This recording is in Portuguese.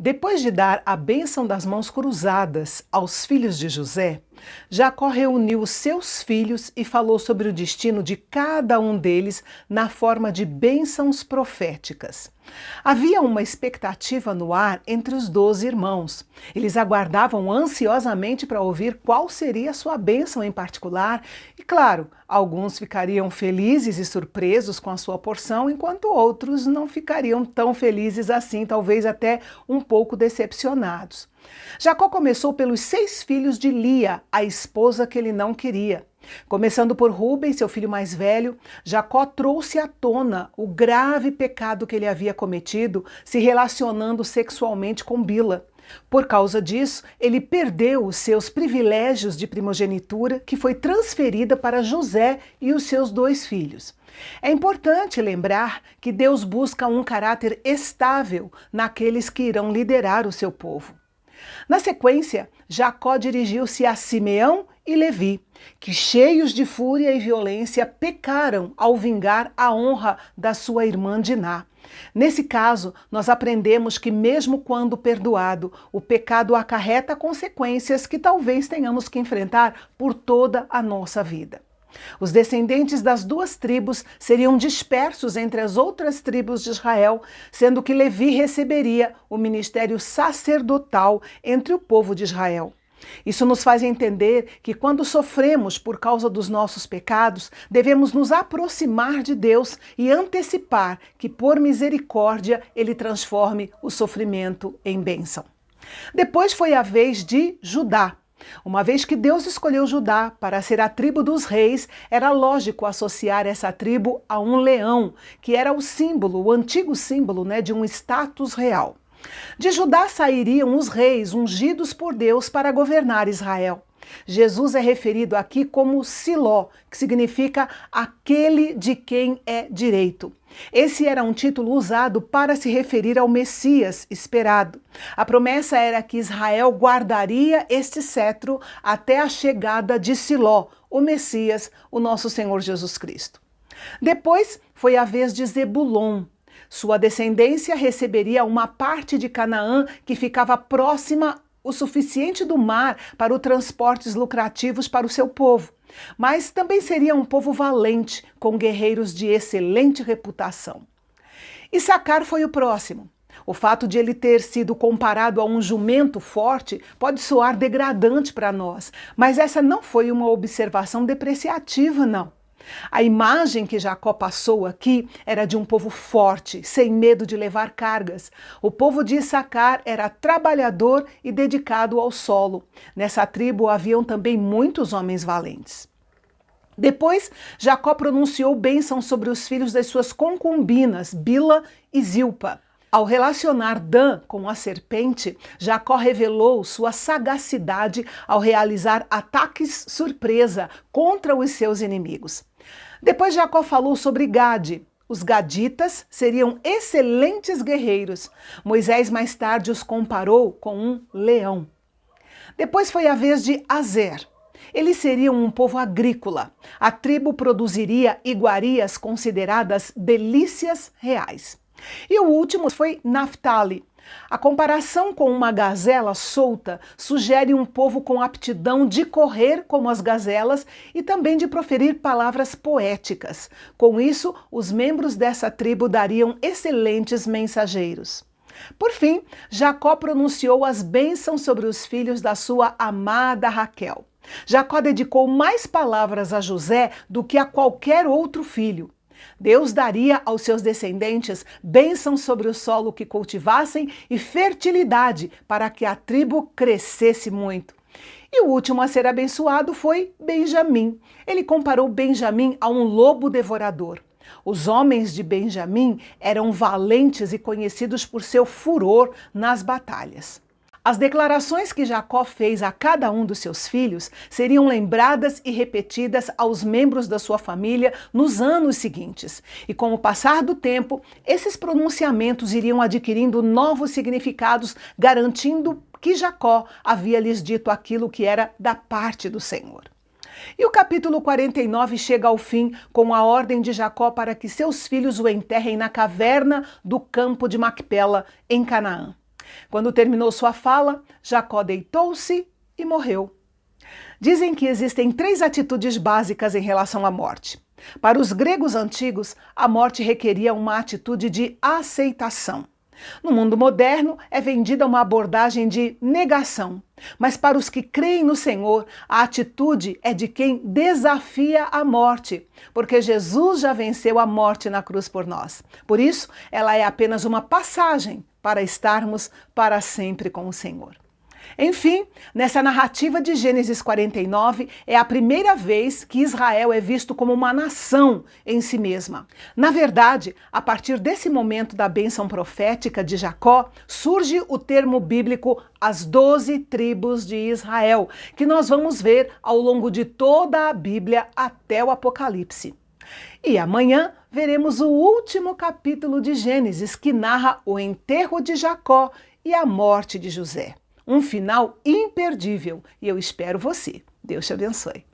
Depois de dar a bênção das mãos cruzadas aos filhos de José, Jacó reuniu os seus filhos e falou sobre o destino de cada um deles na forma de bênçãos proféticas. Havia uma expectativa no ar entre os 12 irmãos. Eles aguardavam ansiosamente para ouvir qual seria a sua bênção em particular e, claro, alguns ficariam felizes e surpresos com a sua porção, enquanto outros não ficariam tão felizes assim, talvez até um pouco decepcionados. Jacó começou pelos 6 filhos de Lia, a esposa que ele não queria. Começando por Rúben, seu filho mais velho, Jacó trouxe à tona o grave pecado que ele havia cometido se relacionando sexualmente com Bila. Por causa disso, ele perdeu os seus privilégios de primogenitura, que foi transferida para José e os seus 2 filhos. É importante lembrar que Deus busca um caráter estável naqueles que irão liderar o seu povo. Na sequência, Jacó dirigiu-se a Simeão e Levi, que, cheios de fúria e violência, pecaram ao vingar a honra da sua irmã Diná. Nesse caso, nós aprendemos que, mesmo quando perdoado, o pecado acarreta consequências que talvez tenhamos que enfrentar por toda a nossa vida. Os descendentes das 2 tribos seriam dispersos entre as outras tribos de Israel, sendo que Levi receberia o ministério sacerdotal entre o povo de Israel. Isso nos faz entender que quando sofremos por causa dos nossos pecados, devemos nos aproximar de Deus e antecipar que, por misericórdia, Ele transforme o sofrimento em bênção. Depois foi a vez de Judá. Uma vez que Deus escolheu Judá para ser a tribo dos reis, era lógico associar essa tribo a um leão, que era o símbolo, o antigo símbolo, de um status real. De Judá sairiam os reis ungidos por Deus para governar Israel. Jesus é referido aqui como Siló, que significa aquele de quem é direito. Esse era um título usado para se referir ao Messias esperado. A promessa era que Israel guardaria este cetro até a chegada de Siló, o Messias, o nosso Senhor Jesus Cristo. Depois foi a vez de Zebulon. Sua descendência receberia uma parte de Canaã que ficava próxima o suficiente do mar para os transportes lucrativos para o seu povo. Mas também seria um povo valente, com guerreiros de excelente reputação. Issacar foi o próximo. O fato de ele ter sido comparado a um jumento forte pode soar degradante para nós, mas essa não foi uma observação depreciativa, não. A imagem que Jacó passou aqui era de um povo forte, sem medo de levar cargas. O povo de Issacar era trabalhador e dedicado ao solo. Nessa tribo haviam também muitos homens valentes. Depois, Jacó pronunciou bênção sobre os filhos das suas concubinas, Bila e Zilpa. Ao relacionar Dan com a serpente, Jacó revelou sua sagacidade ao realizar ataques surpresa contra os seus inimigos. Depois Jacó falou sobre Gade. Os gaditas seriam excelentes guerreiros. Moisés mais tarde os comparou com um leão. Depois foi a vez de Azer. Eles seriam um povo agrícola. A tribo produziria iguarias consideradas delícias reais. E o último foi Naftali. A comparação com uma gazela solta sugere um povo com aptidão de correr como as gazelas e também de proferir palavras poéticas. Com isso, os membros dessa tribo dariam excelentes mensageiros. Por fim, Jacó pronunciou as bênçãos sobre os filhos da sua amada Raquel. Jacó dedicou mais palavras a José do que a qualquer outro filho. Deus daria aos seus descendentes bênçãos sobre o solo que cultivassem e fertilidade para que a tribo crescesse muito. E o último a ser abençoado foi Benjamim. Ele comparou Benjamim a um lobo devorador. Os homens de Benjamim eram valentes e conhecidos por seu furor nas batalhas. As declarações que Jacó fez a cada um dos seus filhos seriam lembradas e repetidas aos membros da sua família nos anos seguintes. E com o passar do tempo, esses pronunciamentos iriam adquirindo novos significados, garantindo que Jacó havia lhes dito aquilo que era da parte do Senhor. E o capítulo 49 chega ao fim com a ordem de Jacó para que seus filhos o enterrem na caverna do campo de Macpela, em Canaã. Quando terminou sua fala, Jacó deitou-se e morreu. Dizem que existem 3 atitudes básicas em relação à morte. Para os gregos antigos, a morte requeria uma atitude de aceitação. No mundo moderno, é vendida uma abordagem de negação. Mas para os que creem no Senhor, a atitude é de quem desafia a morte, porque Jesus já venceu a morte na cruz por nós. Por isso, ela é apenas uma passagem para estarmos para sempre com o Senhor. Enfim, nessa narrativa de Gênesis 49, é a primeira vez que Israel é visto como uma nação em si mesma. Na verdade, a partir desse momento da bênção profética de Jacó, surge o termo bíblico as 12 tribos de Israel, que nós vamos ver ao longo de toda a Bíblia até o Apocalipse. E amanhã veremos o último capítulo de Gênesis, que narra o enterro de Jacó e a morte de José. Um final imperdível e eu espero você. Deus te abençoe.